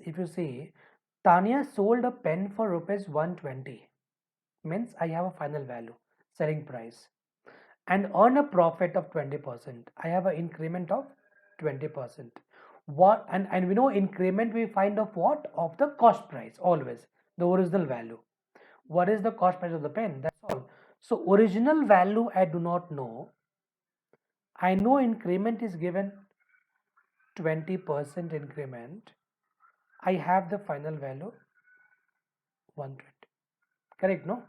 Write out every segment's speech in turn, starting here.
if you see, Tanya sold a pen for rupees 120, means I have a final value, selling price, and earn a profit of 20%. I have an increment of 20%. What, and we know increment we find of what? Of the cost price, always the original value. What is the cost price of the pen? That's all. So original value I do not know. I know increment is given 20% increment. I have the final value 120. Correct, no?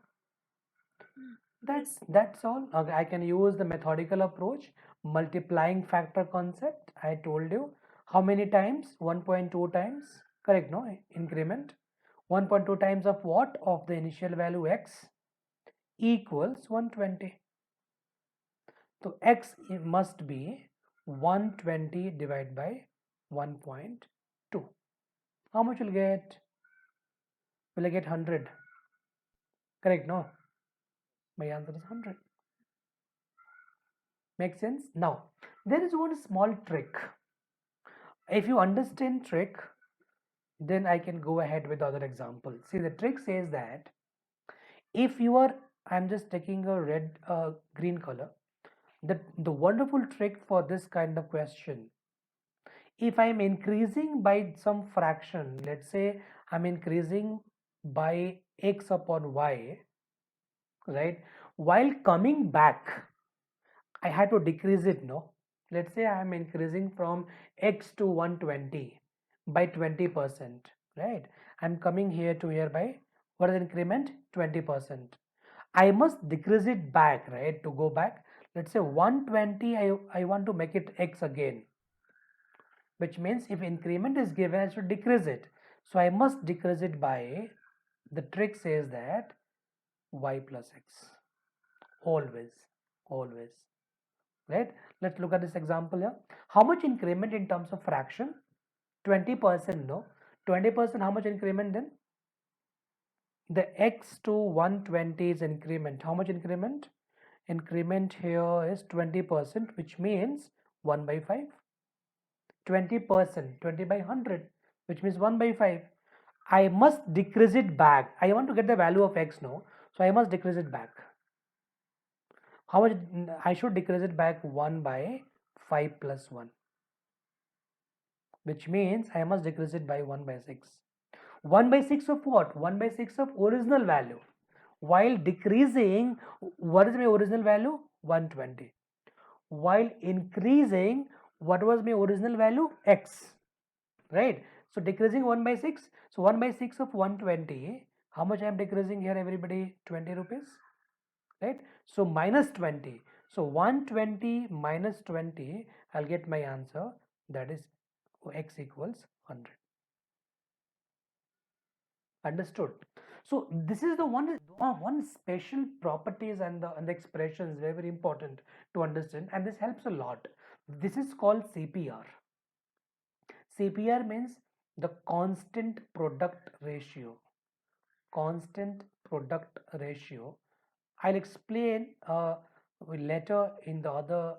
That's all. Okay, I can use the methodical approach, multiplying factor concept. I told you how many times? 1.2 times. Correct, no? Increment. 1.2 times of what? Of the initial value x equals 120. So x must be 120 divided by 1.2. How much will get? Will I get 100? Correct, no? My answer is 100. Makes sense? Now, there is one small trick. If you understand trick, then I can go ahead with the other example. See, the trick says that if you are, I'm just taking a red, green color. The wonderful trick for this kind of question, if I'm increasing by some fraction, let's say I'm increasing by x upon y, right? While coming back, I had to decrease it, no? Let's say I am increasing from x to 120 by 20%, right? I'm coming here to here by, what is the increment? 20%. I must decrease it back, right? To go back, let's say 120, I want to make it x again, which means if increment is given, I should decrease it. So I must decrease it by, the trick says that y plus x, always, always. Right? Let's look at this example here. How much increment in terms of fraction? 20%, no? 20%, how much increment then? The x to 120 is increment. How much increment? Increment here is 20%, which means 1 by 5. 20%, 20 by 100, which means 1 by 5. I must decrease it back. I want to get the value of x, no? So I must decrease it back. How much? I should decrease it back 1 by 5 plus 1, which means I must decrease it by 1 by 6. 1 by 6 of what? 1 by 6 of original value. While decreasing, what is my original value? 120. While increasing, what was my original value? X. Right? So decreasing 1 by 6. So 1 by 6 of 120. How much I am decreasing here, everybody? 20 rupees. Right? So minus 20. So 120 minus 20, I'll get my answer, that is x equals 100. Understood? So this is the one special properties and the expressions very, very important to understand, and this helps a lot. This is called CPR. CPR means the constant product ratio. Constant product ratio. I'll explain later in the other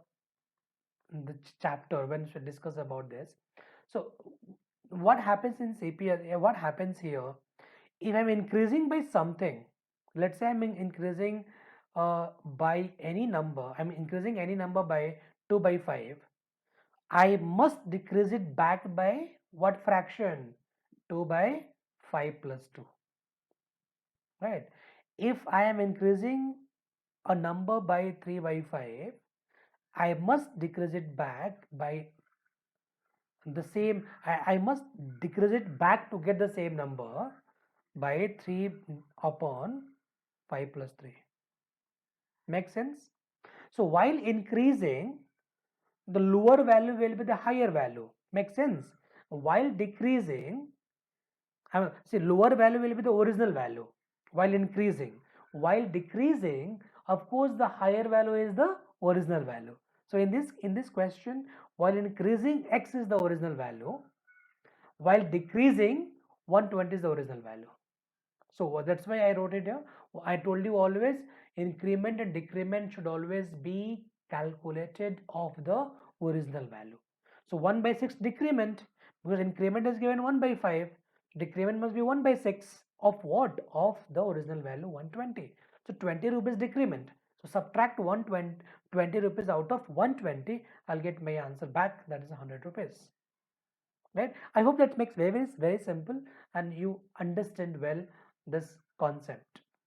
chapter when we discuss about this. So what happens in CPR? What happens here? If I'm increasing by something, let's say I'm increasing by any number, I'm increasing any number by 2 by 5, I must decrease it back by what fraction? 2 by 5 plus 2, right? If I am increasing a number by 3 by 5, I must decrease it back by the same, I must decrease it back to get the same number by 3 upon 5 plus 3. Make sense? So while increasing, the lower value will be the higher value. Make sense? While decreasing, see, lower value will be the original value while increasing. While decreasing, of course, the higher value is the original value. So in this question, while increasing, x is the original value. While decreasing, 120 is the original value. So that's why I wrote it here. I told you always increment and decrement should always be calculated of the original value. So 1 by 6 decrement, because increment is given 1 by 5. Decrement must be 1 by 6 of what? Of the original value 120. So 20 rupees decrement. So subtract 120 20 rupees out of 120. I'll get my answer back. That is 100 rupees. Right? I hope that makes very simple and you understand well this concept.